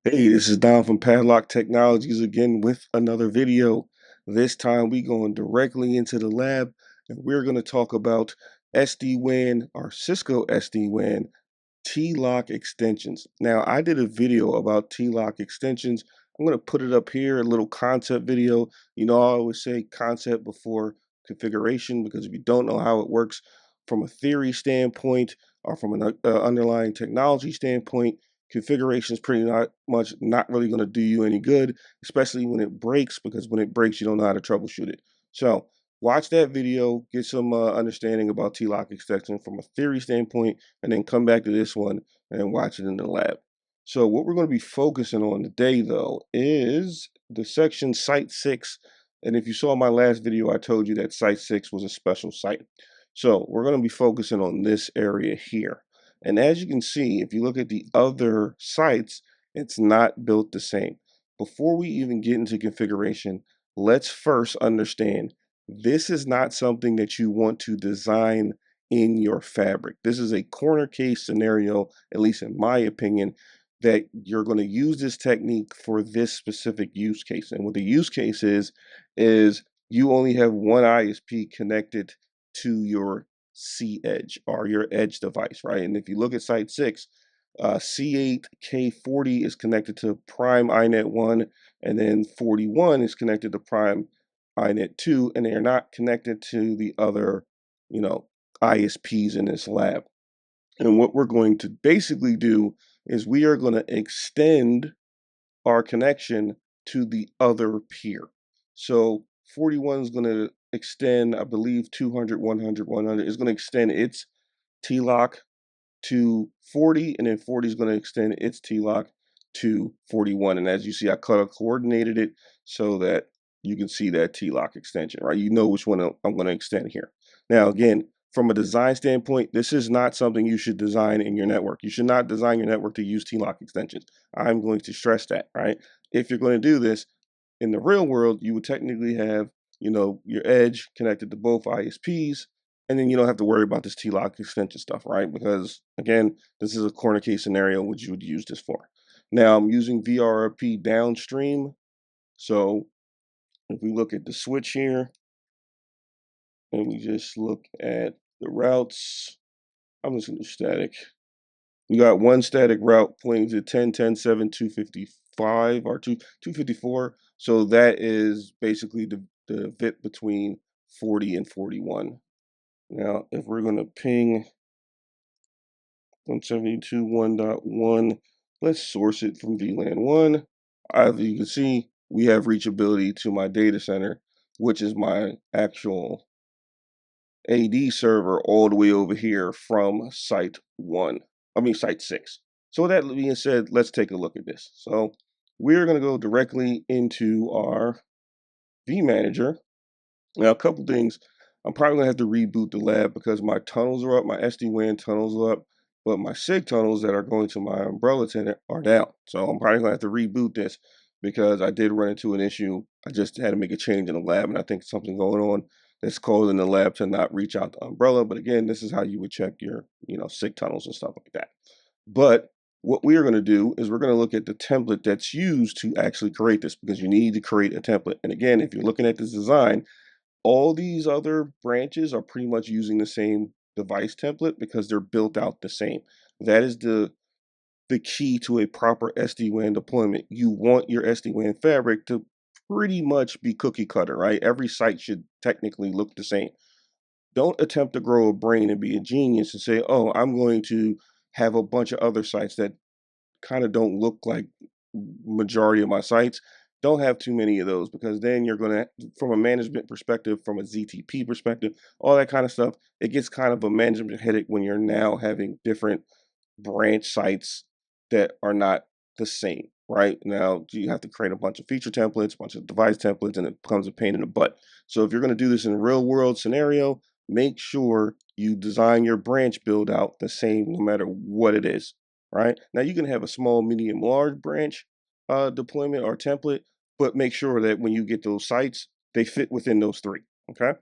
Hey, this is Don from Padlock Technologies again with another video. This time we going directly into the lab and we're going to talk about SD-WAN or Cisco SD-WAN TLOC extensions. Now, I did a video about TLOC extensions. I'm going to put it up here, a little concept video. You know, I always say concept before configuration because if you don't know how it works from a theory standpoint or from an underlying technology standpoint, configuration is pretty much not really going to do you any good, especially when it breaks, because when it breaks, you don't know how to troubleshoot it. So watch that video, get some understanding about TLOC extension from a theory standpoint, and then come back to this one and then watch it in the lab. So what we're going to be focusing on today, though, is the section Site 6. And if you saw my last video, I told you that Site 6 was a special site. So we're going to be focusing on this area here. And as you can see, if you look at the other sites, it's not built the same. Before we even get into configuration, let's first understand this is not something that you want to design in your fabric. This is a corner case scenario, at least in my opinion, that you're going to use this technique for this specific use case. And what the use case is you only have one ISP connected to your C edge or your edge device, right? And if you look at Site 6, C8K40 is connected to Prime INET 1, and then 41 is connected to Prime INET 2, and they are not connected to the other, ISPs in this lab. And what we're going to basically do is we are going to extend our connection to the other peer. So 41 is going to extend, I believe, 200, 100, 100 is going to extend its TLOC to 40, and then 40 is going to extend its TLOC to 41. And as you see, I color coordinated it so that you can see that TLOC extension, right? You know which one I'm going to extend here. Now, again, from a design standpoint, this is not something you should design in your network. You should not design your network to use TLOC extensions. I'm going to stress that, right? If you're going to do this in the real world, you would technically have, your edge connected to both ISPs, and then you don't have to worry about this TLOC extension stuff, right? Because again, this is a corner case scenario which you would use this for. Now I'm using VRRP downstream. So if we look at the switch here and we just look at the routes, I'm just going to static. We got one static route pointing to 10, 10, 7, 255 or 254. So that is basically the bit between 40 and 41. Now, if we're going to ping 172.1.1, let's source it from VLAN 1. As you can see, we have reachability to my data center, which is my actual AD server all the way over here from site 6. So with that being said, let's take a look at this. So we're going to go directly into our vManager. Now, a couple things. I'm probably going to have to reboot the lab because my tunnels are up, my SD-WAN tunnels are up, but my SIG tunnels that are going to my umbrella tenant are down. So I'm probably going to have to reboot this because I did run into an issue. I just had to make a change in the lab, and I think something going on that's causing the lab to not reach out to umbrella. But again, this is how you would check your, SIG tunnels and stuff like that. But what we are going to do is we're going to look at the template that's used to actually create this, because you need to create a template. And again, if you're looking at this design, all these other branches are pretty much using the same device template because they're built out the same. That is the key to a proper SD-WAN deployment. You want your SD-WAN fabric to pretty much be cookie cutter, right? Every site should technically look the same. Don't attempt to grow a brain and be a genius and say, oh, I'm going to have a bunch of other sites that kind of don't look like majority of my sites. Don't have too many of those, because then you're going to, from a management perspective, from a ZTP perspective, all that kind of stuff, it gets kind of a management headache when you're now having different branch sites that are not the same, right? Now you have to create a bunch of feature templates, a bunch of device templates, and it becomes a pain in the butt. So if you're going to do this in a real world scenario, make sure you design your branch build out the same no matter what it is, right? Now you can have a small, medium, large branch deployment or template, but make sure that when you get those sites, they fit within those three, okay?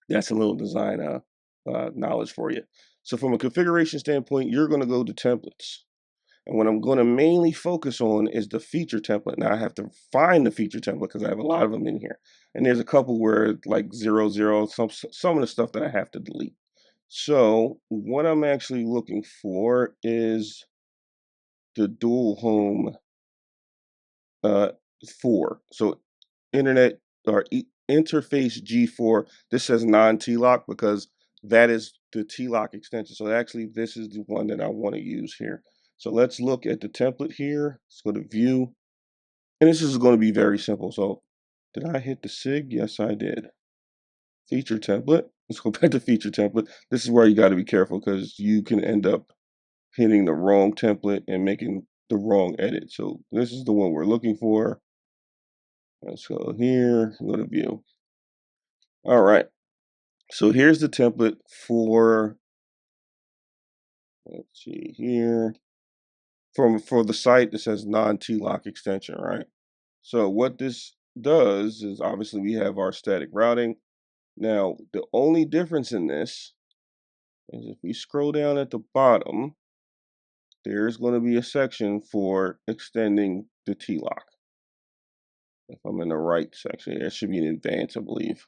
That's a little design knowledge for you. So from a configuration standpoint, you're going to go to templates. And what I'm going to mainly focus on is the feature template. Now I have to find the feature template because I have a lot of them in here. And there's a couple where like 00, some of the stuff that I have to delete. So what I'm actually looking for is the dual home 4. So internet or interface G4. This says non-TLOC because that is the TLOC extension. So actually, this is the one that I want to use here. So let's look at the template here. Let's go to view. And this is going to be very simple. So did I hit the SIG? Yes, I did. Feature template. Let's go back to feature template. This is where you got to be careful because you can end up hitting the wrong template and making the wrong edit. So this is the one we're looking for. Let's go here, go to view. All right. So here's the template for, let's see here, for the site that says non-TLOC extension, right? So what this does is obviously we have our static routing. Now, the only difference in this is if we scroll down at the bottom, there's going to be a section for extending the TLOC. If I'm in the right section, it should be in advance, I believe.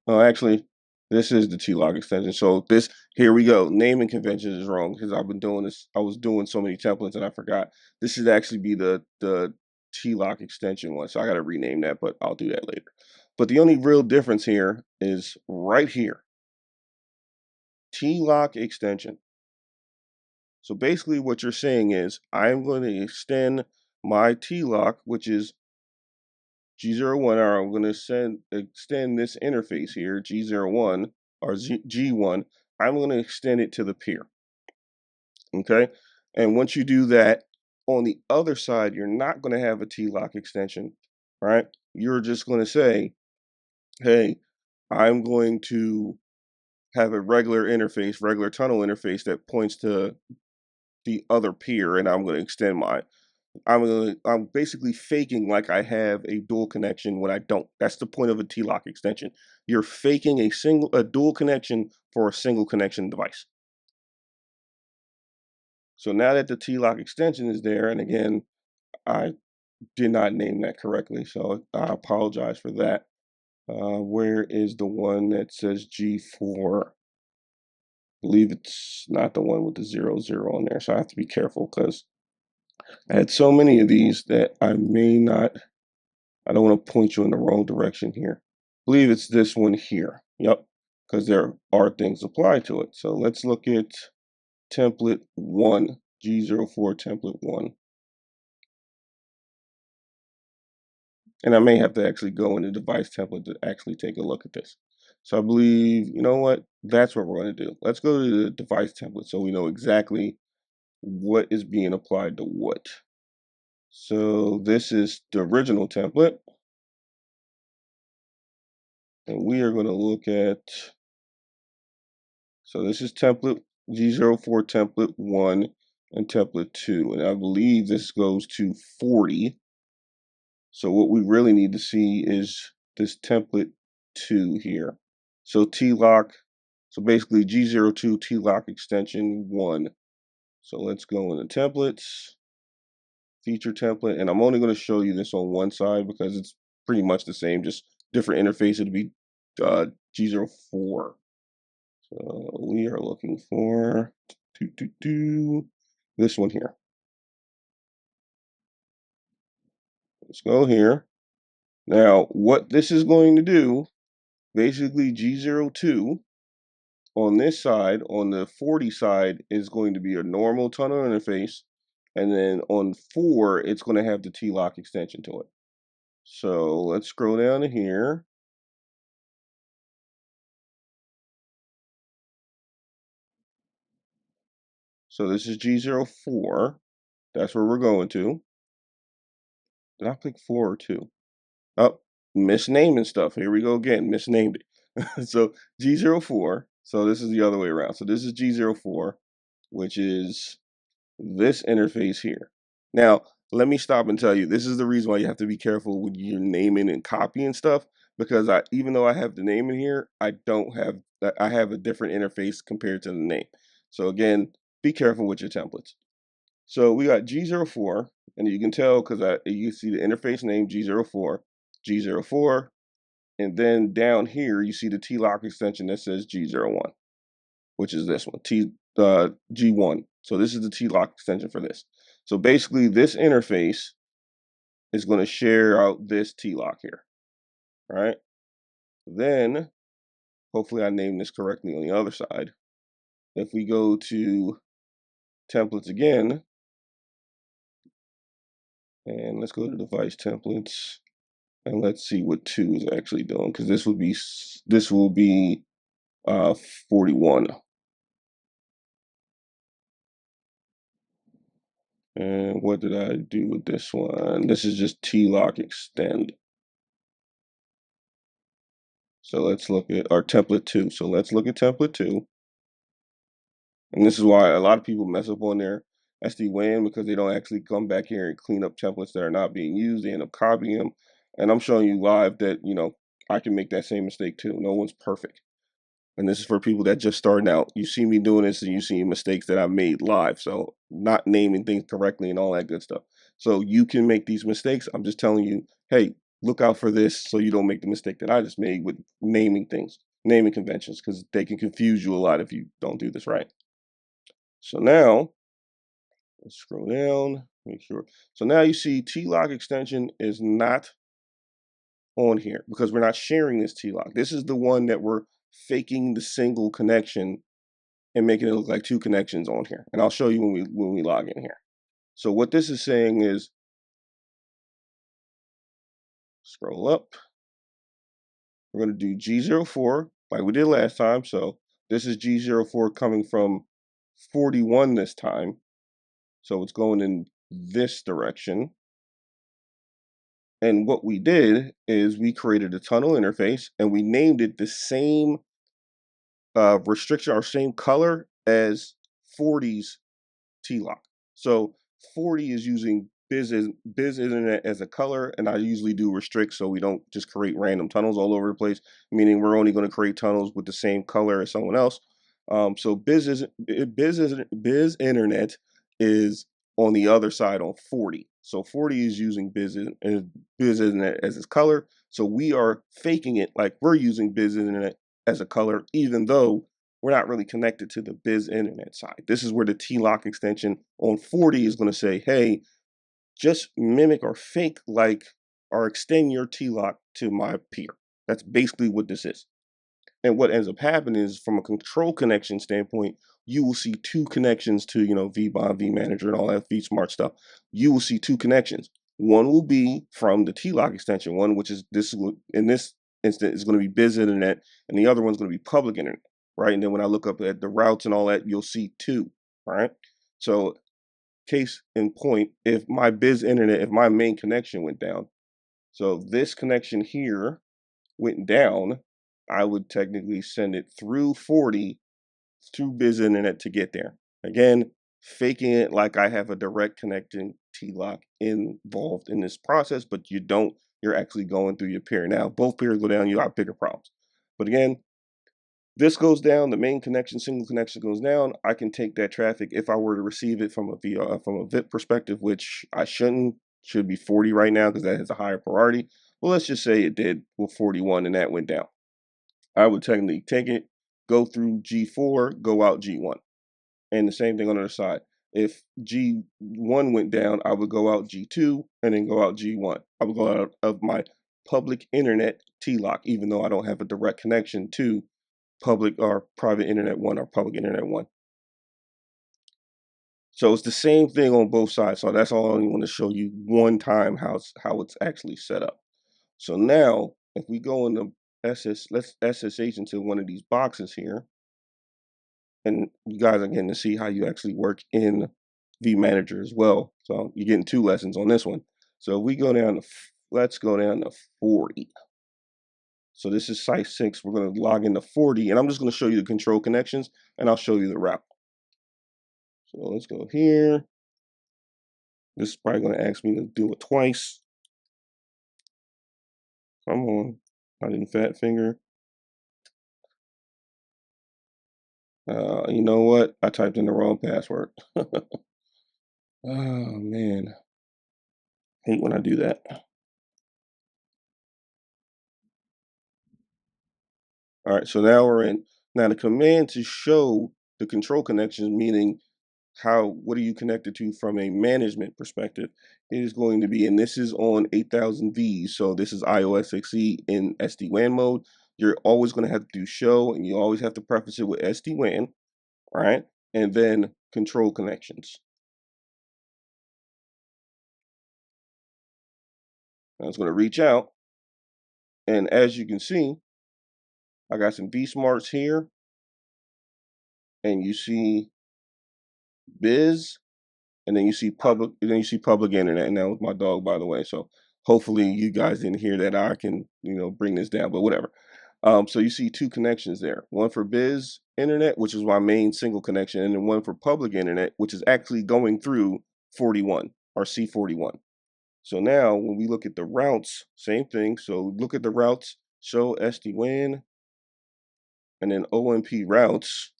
Oh, actually, this is the TLOC extension. So this, here we go. Naming conventions is wrong because I've been doing this. I was doing so many templates and I forgot. This should actually be the TLOC extension one. So I got to rename that, but I'll do that later. But the only real difference here is right here. TLOC extension. So basically what you're saying is I'm going to extend my TLOC, which is G01, or I'm going to extend this interface here, G01 or G1. I'm going to extend it to the peer. Okay. And once you do that, on the other side, you're not going to have a TLOC extension, right? You're just going to say, hey, I'm going to have a regular interface, regular tunnel interface that points to the other peer, and I'm going to extend mine. I'm basically faking like I have a dual connection when I don't. That's the point of a TLOC extension. You're faking a dual connection for a single connection device. So now that the TLOC extension is there, and again, I did not name that correctly, so I apologize for that. Where is the one that says G4? I believe it's not the one with the 00 on there, so I have to be careful because I had so many of these that I don't want to point you in the wrong direction here. I believe it's this one here. Yep, because there are things applied to it. So let's look at template 1, G04 template 1. And I may have to actually go in the device template to actually take a look at this. So I believe, you know what? That's what we're going to do. Let's go to the device template so we know exactly what is being applied to what. So this is the original template. And we are going to look at, so this is template G04 template 1 and template 2. And I believe this goes to 40. So what we really need to see is this template 2 here. So TLOC, so basically G02 TLOC extension 1. So let's go into templates, feature template, and I'm only going to show you this on one side because it's pretty much the same, just different interface. It'll be G04. So we are looking for this one here. Let's go here. Now, what this is going to do, basically G02 on this side, on the 40 side, is going to be a normal tunnel interface. And then on 4, it's going to have the TLOC extension to it. So let's scroll down to here. So this is G04. That's where we're going to. Did I click 4 or 2? Oh, misnaming stuff. Here we go again. Misnamed it. So G04. So this is the other way around. So this is G04, which is this interface here. Now, let me stop and tell you, this is the reason why you have to be careful when you're naming and copying stuff, because even though I have the name in here, I have a different interface compared to the name. So again, be careful with your templates. So we got G04, and you can tell because you see the interface name G04, G04, and then down here you see the TLOC extension that says G01, which is this one, G1. So this is the TLOC extension for this. So basically, this interface is going to share out this TLOC here, right? Then, hopefully I named this correctly on the other side. If we go to templates again, and let's go to device templates, and let's see what 2 is actually doing, because this will be 41. And what did I do with this one? This is just TLOC extend. So let's look at our template 2. So let's look at template 2. And this is why a lot of people mess up on their SD-WAN, because they don't actually come back here and clean up templates that are not being used. They end up copying them. And I'm showing you live that, I can make that same mistake too. No one's perfect. And this is for people that just starting out. You see me doing this and you see mistakes that I made live. So not naming things correctly and all that good stuff. So you can make these mistakes. I'm just telling you, hey, look out for this so you don't make the mistake that I just made with naming things, naming conventions, because they can confuse you a lot if you don't do this right. So now, let's scroll down, make sure. So now you see TLOC extension is not on here because we're not sharing this TLOC. This is the one that we're faking the single connection and making it look like 2 connections on here. And I'll show you when we log in here. So what this is saying is, scroll up, we're going to do G04 like we did last time. So this is G04 coming from 41 this time. So it's going in this direction. And what we did is we created a tunnel interface and we named it the same restriction or same color as 40's TLOC. So 40 is using biz internet as a color, and I usually do restrict so we don't just create random tunnels all over the place, meaning we're only going to create tunnels with the same color as someone else. So biz internet is on the other side on 40. So 40 is using biz internet as its color. So we are faking it like we're using biz internet as a color, even though we're not really connected to the biz internet side. This is where the TLOC extension on 40 is going to say, hey, just mimic or fake like or extend your TLOC to my peer. That's basically what this is. And what ends up happening is, from a control connection standpoint, you will see 2 connections to, vBond, vManager, and all that vSmart stuff. You will see 2 connections. One will be from the TLOC extension one, which is this in this instance is going to be biz internet, and the other one's going to be public internet, right? And then when I look up at the routes and all that, you'll see 2, right? So case in point, if my biz internet, if my main connection went down, so this connection here went down, I would technically send it through 40 to biz internet to get there. Again, faking it like I have a direct connecting TLOC involved in this process, but you don't. You're actually going through your peer. Now, both peers go down, you have bigger problems. But again, this goes down, the main connection, single connection goes down. I can take that traffic if I were to receive it from a VIP perspective, which I shouldn't. Should be 40 right now because that has a higher priority. Well, let's just say it did with 41 and that went down. I would technically take it, go through G4, go out G1. And the same thing on the other side. If G1 went down, I would go out G2 and then go out G1. I would go out of my public internet TLOC, even though I don't have a direct connection to public or private internet one or public internet one. So it's the same thing on both sides. So that's all I only want to show you one time how it's actually set up. So now if we go into let's SSH into one of these boxes here, and you guys are getting to see how you actually work in vManager as well. So you're getting 2 lessons on this one. So we go down to, let's go down to 40. So this is site 6. We're going to log into 40, and I'm just going to show you the control connections, and I'll show you the route. So let's go here. This is probably going to ask me to do it twice. Come on. I didn't fat finger. You know what? I typed in the wrong password. Oh man, hate when I do that. All right, so now we're in. Now the command to show the control connections, meaning what are you connected to from a management perspective, is going to be, and this is on 8,000 Vs, so this is iOS XE in SD-WAN mode. You're always going to have to do show, and you always have to preface it with SD-WAN, right? And then control connections. Now it's going to reach out, and as you can see, I got some V Smarts here, and you see Biz, and then you see public, and then you see public internet. And that was my dog, by the way. So hopefully you guys didn't hear that. I can, bring this down, but whatever. So you see two connections there, one for biz internet, which is my main single connection, and then one for public internet, which is actually going through 41 or C41. So now when we look at the routes, same thing. So look at the routes, show SD-WAN, and then OMP routes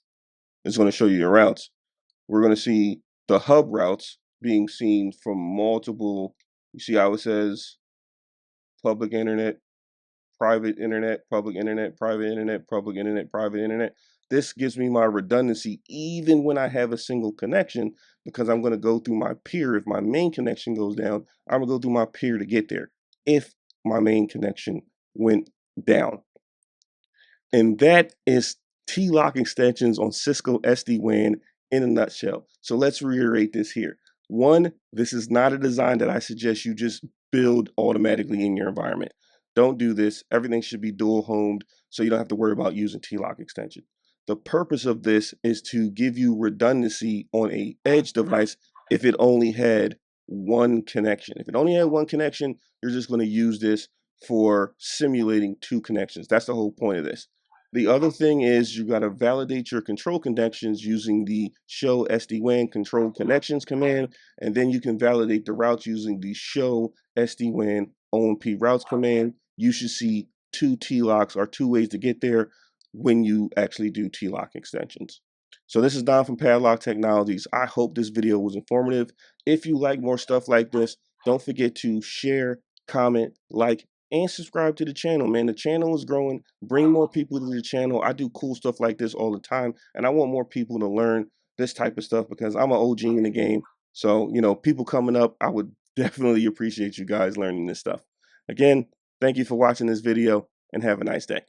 is going to show you your routes. We're going to see the hub routes being seen from multiple. You see how it says public internet, private internet, public internet, private internet, public internet, private internet. This gives me my redundancy even when I have a single connection, because I'm going to go through my peer. If my main connection goes down, I'm going to go through my peer to get there if my main connection went down. And that is TLOC extensions on Cisco SD-WAN in a nutshell. So let's reiterate this here. One, this is not a design that I suggest you just build automatically in your environment. Don't do this. Everything should be dual homed so you don't have to worry about using TLOC extension. The purpose of this is to give you redundancy on a edge device if it only had one connection. If it only had one connection, you're just going to use this for simulating two connections. That's the whole point of this. The other thing is you got to validate your control connections using the show SD-WAN control connections command, and then you can validate the routes using the show SD-WAN OMP routes command. You should see two TLOCs or two ways to get there when you actually do TLOC extensions. So this is Don from Padlock Technologies. I hope this video was informative. If you like more stuff like this, don't forget to share, comment, like, and subscribe to the channel, man. The channel is growing. Bring more people to the channel. I do cool stuff like this all the time, and I want more people to learn this type of stuff because I'm an OG in the game. So, people coming up, I would definitely appreciate you guys learning this stuff. Again, thank you for watching this video, and have a nice day.